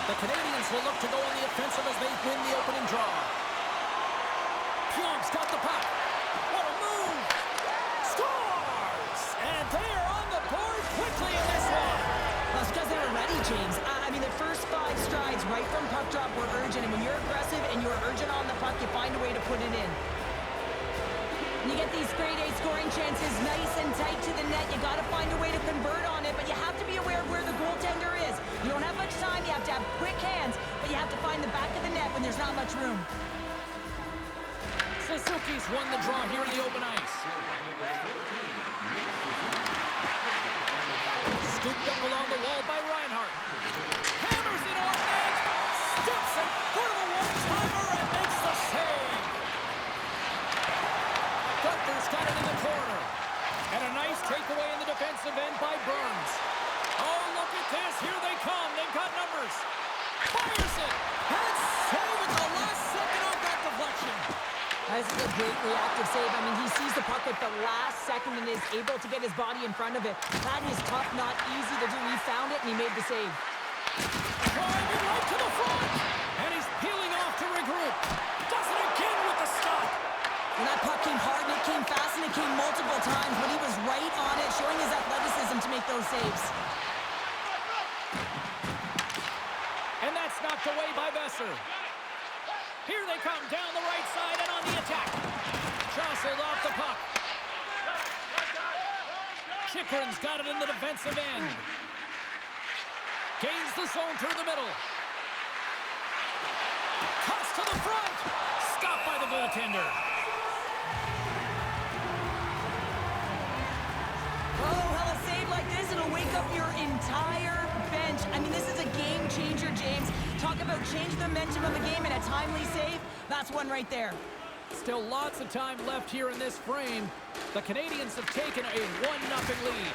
The Canadians will look to go on the offensive as they win the opening draw. Pionk's got the puck. What a move! Scores! And they are on the board quickly in this one. That's because they were ready, James. I mean, the first 5 strides right from puck drop were urgent, and when you're aggressive and you're urgent on the puck, you find a way to put it in. You get these grade A scoring chances nice and tight to the net. You got to find a way to convert on it, but you have to be aware of where the goaltender is. You don't have much time. You have to have quick hands, but you have to find the back of the net when there's not much room. Suzuki's won the draw here in the open ice. Scooped up along the wall by Reinhart. Hammers it off net. Steps in for the one-timer and makes the save. Gunther's got it in the corner. And a nice takeaway in the defensive end by Burns. Oh, look at this. Here they come. They've got numbers. Fires it. And save at the last second of that deflection. This is a great reactive save. I mean, he sees the puck at the last second and is able to get his body in front of it. That is tough, not easy to do. He found it and he made the save. Driving right to the front. And he's peeling off to regroup. Does it again with the stop. And that puck came hard and it came fast and it came multiple times, but he was right on it, showing his athleticism to make those saves. And that's knocked away by Besser. Here they come down the right side and on the attack. Jostled off the puck. Chychrun's got it in the defensive end. Gains the zone through the middle. Toss to the front. Stopped by the goaltender. Oh, hell, a save like this, it'll wake up your entire bench. I mean, this is a game changer, James. Talk about change the momentum of the game and a timely save. That's one right there. Still lots of time left here in this frame. The Canadians have taken a 1-0 lead.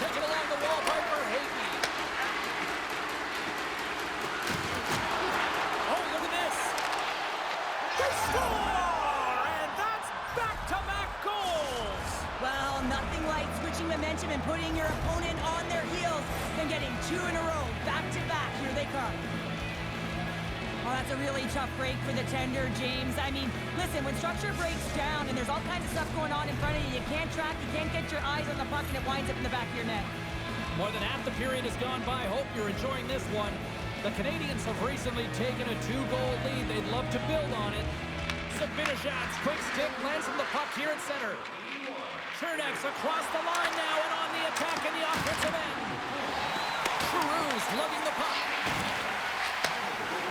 Taken along the wall by Verhaeghe. Oh, look at this. They score! And that's back-to-back goals. Well, nothing like switching momentum and putting your opponent on their heels and getting 2 in a row, back-to-back. Here they come. Oh, that's a really tough break for the tender, James. I mean, listen, when structure breaks down and there's all kinds of stuff going on in front of you, you can't track, you can't get your eyes on the puck, and it winds up in the back of your net. More than half the period has gone by. Hope you're enjoying this one. The Canadians have recently taken a 2-goal lead. They'd love to build on it. Zibanejad's quick stick lands from the puck here at center. Chernak's across the line now and on the attack in the offensive end. Giroux's lugging the puck.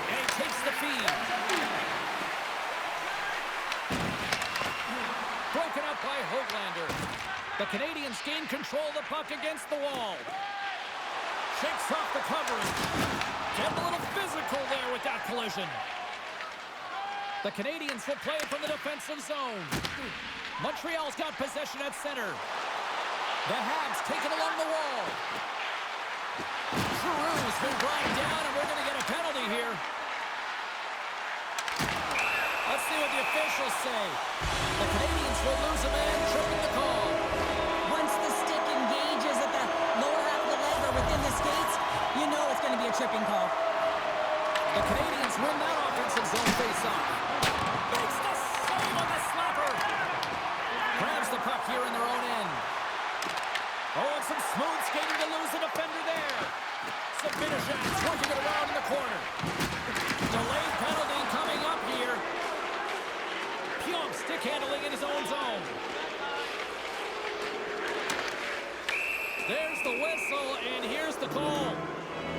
And he takes the feed. Broken up by Höglander. The Canadians gain control of the puck against the wall. Shakes off the coverage. Getting a little physical there with that collision. The Canadians will play from the defensive zone. Montreal's got possession at center. The Habs take it along the wall. Giroux's been brought down, and we're going to get a penalty here. Let's see what the officials say. The Canadians will lose a man, tripping the call. Once the stick engages at the lower half of the leg or within the skates, you know it's going to be a tripping call. The Canadians win that offensive zone face-off. Makes the save on the slapper. Grabs the puck here in their own end. Oh, and some smooth skating to lose the defender there. Zibanejad's working it around in the corner. Delayed penalty coming up here. Pionk stick handling in his own zone. There's the whistle, and here's the call.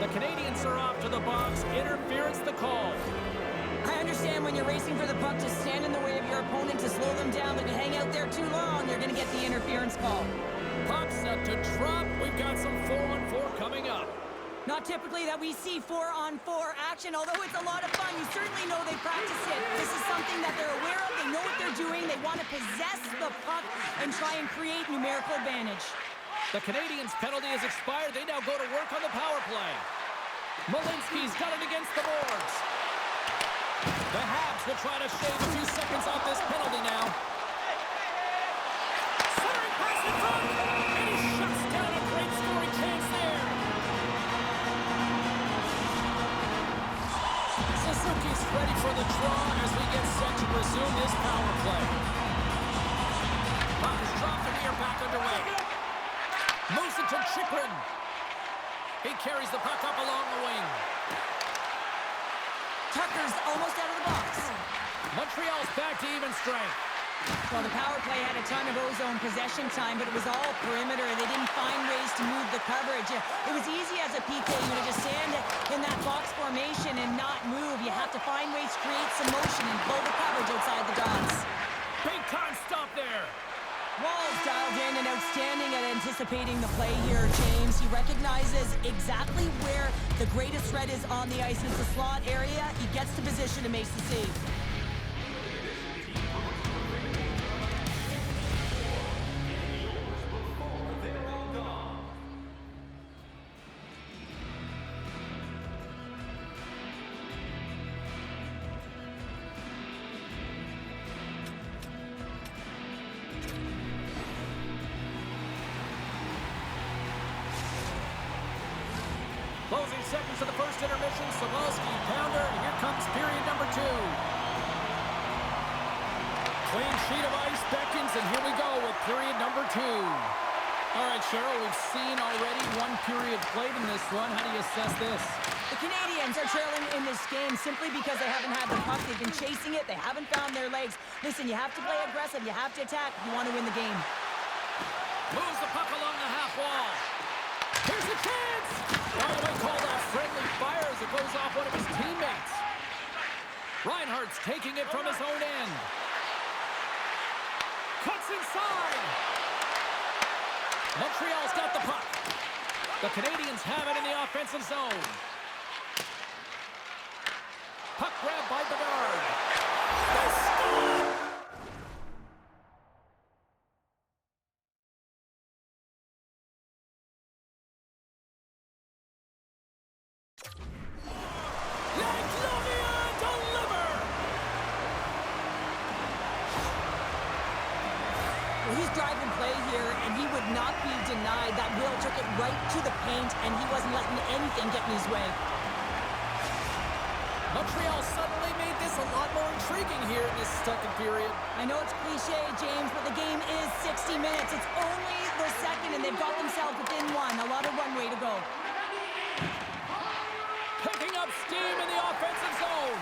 The Canadians are off to the box. Interference the call. I understand when you're racing for the puck to stand in the way of your opponent to slow them down, but if you hang out there too long, you're going to get the interference call. Puck set to drop. We've got some 4-on-4 coming up. Not typically that we see 4-on-4 action, although it's a lot of fun. You certainly know they practice it. This is something that they're aware of. They know what they're doing. They want to possess the puck and try and create numerical advantage. The Canadians' penalty has expired. They now go to work on the power play. Malinsky's got it against the boards. The Habs will try to shave a few seconds off this penalty now. Centering pass in front, and he shuts down a great scoring chance there. ready for the draw as we get set to resume this power play. Puck is dropped and we are back underway. Moves it to Chychrun. He carries the puck up along the wing. Tucker's almost out of the box. Montreal's back to even strength. Well, the power play had a ton of ozone possession time, but it was all perimeter. They didn't find ways to move the coverage. It was easy as a PK to just stand in that box formation and not move. You have to find ways to create some motion and pull the coverage outside the dots. Big time stop there. Wall's dialed in and outstanding at anticipating the play here, James. He recognizes exactly where the greatest threat is on the ice. It's the slot area. He gets the position and makes the save. Closing seconds of the first intermission. Savalsky, pounder, and here comes period number 2. Clean sheet of ice beckons, and here we go with period number 2. All right, Cheryl, we've seen already one period played in this one. How do you assess this? The Canadians are trailing in this game simply because they haven't had the puck. They've been chasing it. They haven't found their legs. Listen, you have to play aggressive. You have to attack if you want to win the game. Moves the puck along the half wall. Here's the chance! By the way, called off friendly fire as it goes off one of his teammates. Reinhardt's taking it from his own end. Cuts inside. Montreal's got the puck. The Canadians have it in the offensive zone. Puck grabbed by Bedard. They score! Well, he's driving play here, and he would not be denied. That Will took it right to the paint, and he wasn't letting anything get in his way. Montreal suddenly made this a lot more intriguing here in this second period. I know it's cliche, James, but the game is 60 minutes. It's only the second, and they've got themselves within one. A lot of runway to go. Picking up steam in the offensive zone.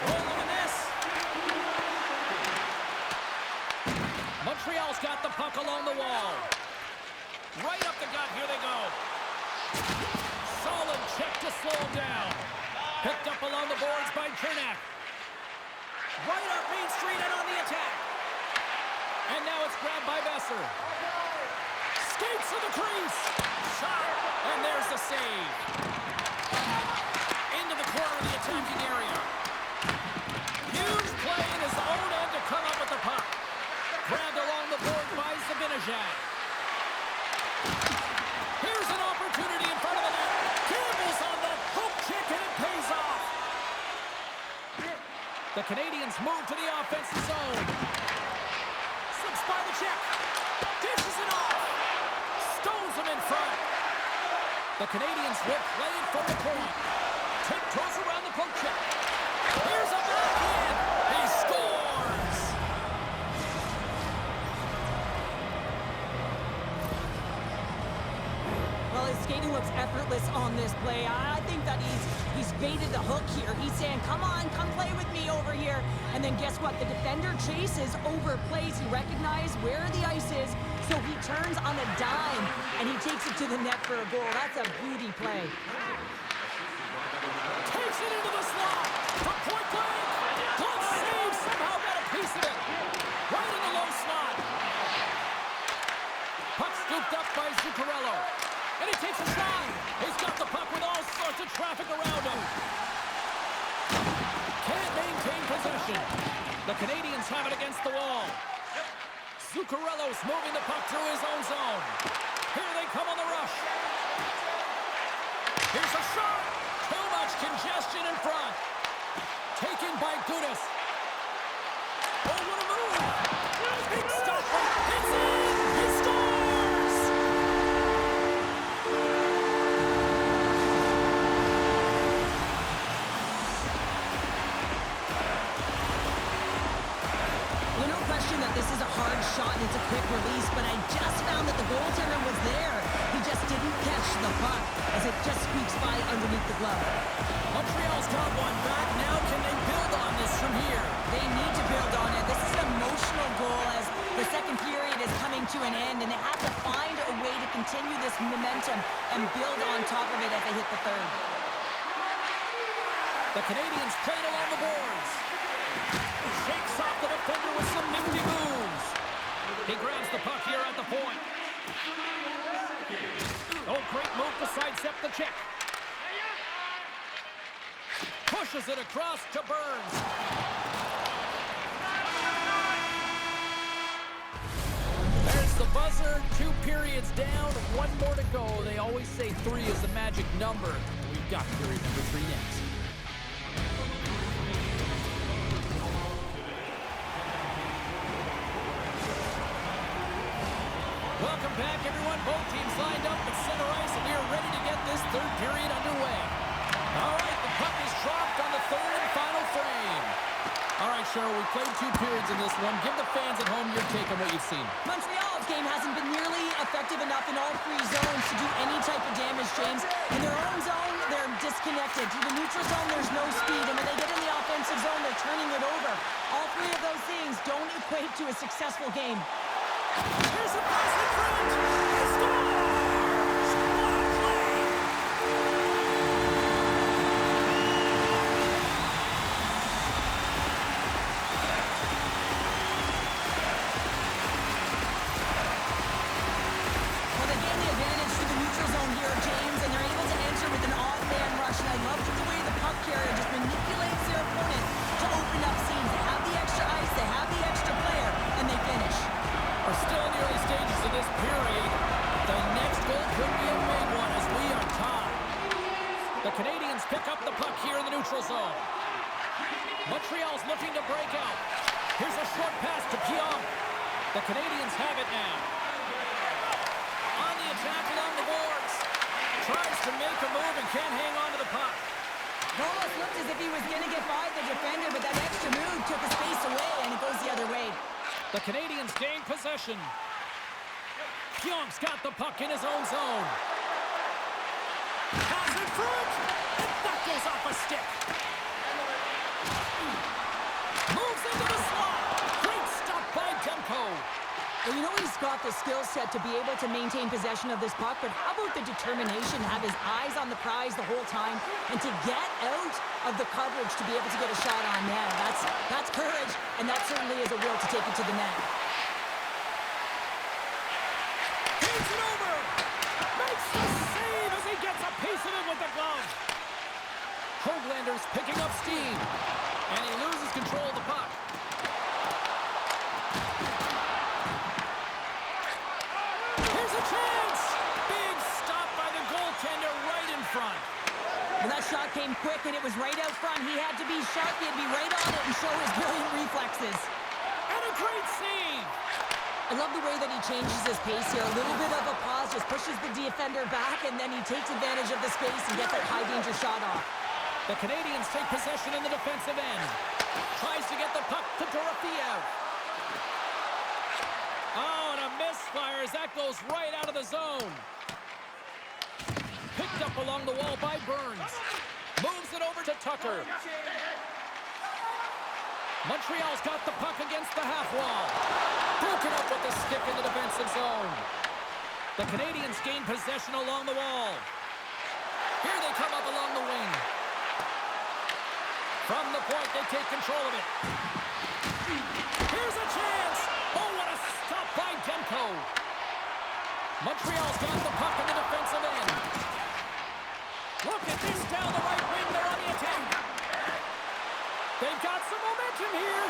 Rolling a miss. Montreal's got the puck along the wall. Right up the gut. Here they go. Solid check to slow him down. Picked up along the boards by Cernak. Right up Main Street and on the attack. And now it's grabbed by Besser. Skates to the crease. Shot. And there's the save. Into the corner of the attacking area. Huge play in his own end to come up with the puck. Grabbed along the board by Zibanejad. Here's an opportunity in front of the net. Campbell's on the hook check and it pays off. The Canadians move to the offensive zone. Slips by the check. Dishes it off. Stones him in front. The Canadians will play it from the point. Tiptoes around the poke check. Here's a backhand. He scores. Well, his skating looks effortless on this play. I think that he's baited the hook here. He's saying, come on, come play with me over here. And then guess what? The defender chases, overplays. He recognizes where the ice is, so he turns on a dime, and he takes it to the net for a goal. That's a beauty play. Takes it into the slot. From point blank. Glove save. Somehow got a piece of it. Right in the low slot. Puck scooped up by Zuccarello. And he takes a shot. He's got the puck with all sorts of traffic around him. Can't maintain possession. The Canadians have it against the wall. Zuccarello's moving the puck through his own zone. Here they come on the rush. Here's a shot. Too much congestion in front. Taken by Gudas. Oh, what a move. Big stop. It's in. He scores. release, but I just found that the goaltender was there. He just didn't catch the puck as it just squeaks by underneath the glove. Montreal's got one back. Now can they build on this from here? They need to build on it. This is an emotional goal as the second period is coming to an end, and they have to find a way to continue this momentum and build on top of it as they hit the third. The Canadians played along the boards. Shakes off the defender with some nifty moves. He grabs the puck here at the point. Oh, great move to sidestep the check. Pushes it across to Burns. There's the buzzer. 2 periods down, 1 more to go. They always say 3 is the magic number. We've got period number 3 next. Welcome back, everyone. Both teams lined up at center ice, and we are ready to get this third period underway. All right, the puck is dropped on the third and final frame. All right, Cheryl, we played 2 periods in this one. Give the fans at home your take on what you've seen. Montreal's game hasn't been nearly effective enough in all 3 zones to do any type of damage, James. In their own zone, they're disconnected. To the neutral zone, there's no speed. And when they get in the offensive zone, they're turning it over. All 3 of those things don't equate to a successful game. Here's a pass in front. He scores! What a play! Well, they gain the advantage to the neutral zone here, James, and they're able to enter with an odd man rush. And I love the way the puck carrier just manipulates their opponent to open up seams. They have the extra ice, they have the extra player, and they finish. We're still in the early stages of this period. The next goal could be a big one as we are tied. The Canadians pick up the puck here in the neutral zone. Montreal's looking to break out. Here's a short pass to Pionk. The Canadians have it now. On the attack along the boards. Tries to make a move and can't hang on to the puck. It almost looked as if he was going to get by the defender, but that extra move took his space away, and it goes the other way. The Canadians gain possession. Pionk's got the puck in his own zone. Pass in front! And that goes off a stick. Moves into the slot. Great stop by Demko. Well, you know he's got the skill set to be able to maintain possession of this puck, but how about the determination to have his eyes on the prize the whole time and to get out of the coverage to be able to get a shot on net? That's courage, and that certainly is a will to take it to the net. Takes it over. Makes the save as he gets a piece of it with the glove. Hoaglander's picking up steam, and he loses control of the puck. Here's a chance. Big stop by the goaltender right in front. Well, that shot came quick, and it was right out front. He had to be sharp. He had to be right on it and show his brilliant reflexes. And a great save. I love the way that he changes his pace here. A little bit of a pause, just pushes the defender back, and then he takes advantage of the space and gets that high-danger shot off. The Canadians take possession in the defensive end. Tries to get the puck to Dorofeev. Oh, and a misfire as that goes right out of the zone. Picked up along the wall by Burns. Moves it over to Tucker. Montreal's got the puck against the half wall. Broken up with the stick in the defensive zone. The Canadians gain possession along the wall. Here they come up along the wing. From the point, they take control of it. Here's a chance. Oh, what a stop by Demko. Montreal's got the puck in the defensive end. Look at this down the right wing. They're on the attack. They've got some momentum here.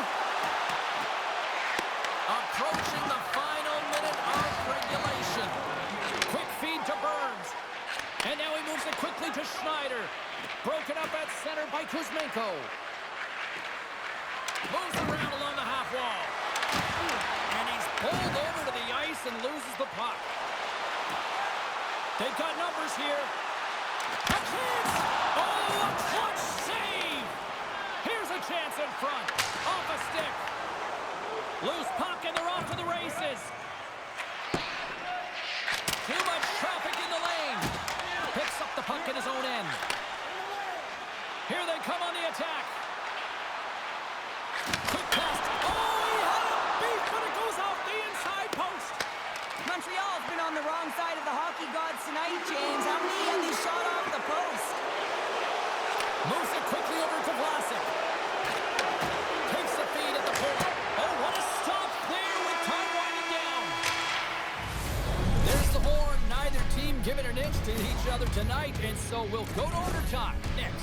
Approaching the final minute of regulation. Quick feed to Burns. And now he moves it quickly to Schneider. Broken up at center by Kuzmenko. Moves around along the half wall. And he's pulled over to the ice and loses the puck. They've got numbers here. A chance! Oh, a clutch save! Here's a chance in front. Off a stick. Loose puck and they're off to the races. Montreal's been on the wrong side of the hockey gods tonight, James. How many have they shot off the post? Moves it quickly over to Vlasic. Takes the feed at the point. Oh, what a stop there with time winding down. There's the horn. Neither team giving an inch to each other tonight, and so we'll go to overtime next.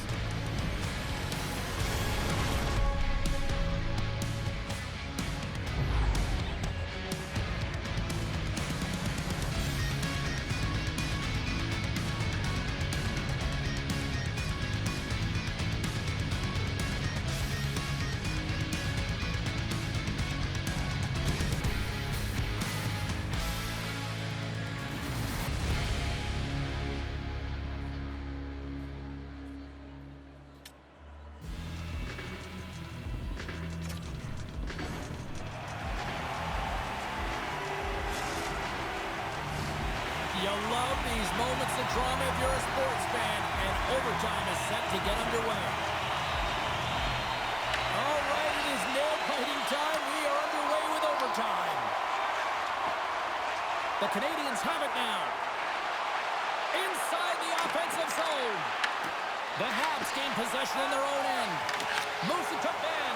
You love these moments of drama if you're a sports fan, and overtime is set to get underway. All right, it is nail-biting time. We are underway with overtime. The Canadians have it now. Inside the offensive zone. The Habs gain possession in their own end. Moves it to Ben.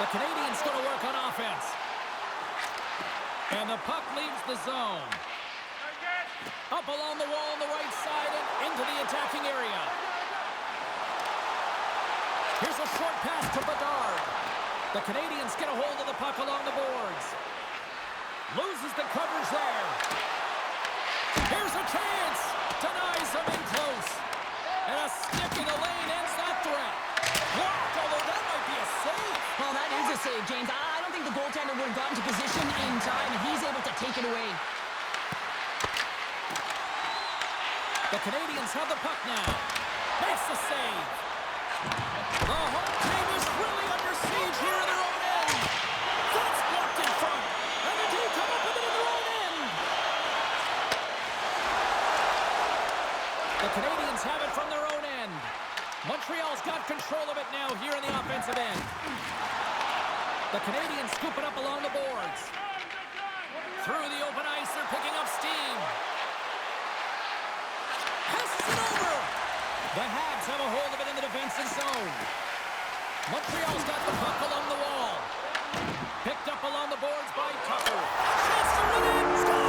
The Canadians going to work on offense. And the puck leaves the zone. Up along the wall on the right side and into the attacking area. Here's a short pass to Bedard. The Canadians get a hold of the puck along the boards. Loses the coverage there. Here's a chance. Denies him in close. And a stick in the lane ends that threat. Blocked, although that might be a save. Well, that is a save, James. I don't think the goaltender would have gotten to position in time, and he's able to take it away. The Canadians have the puck now. Makes the save. The home team is really under siege here in their own end. That's blocked in front. And the team come up with it in their own end. The Canadians have it from their own end. Montreal's got control of it now here in the offensive end. The Canadians scoop it up along the boards. Through the open ice, they're picking up steam. Passes it over. The Habs have a hold of it in the defensive zone. Montreal's got the puck along the wall. Picked up along the boards by Tucker. Chance to win it.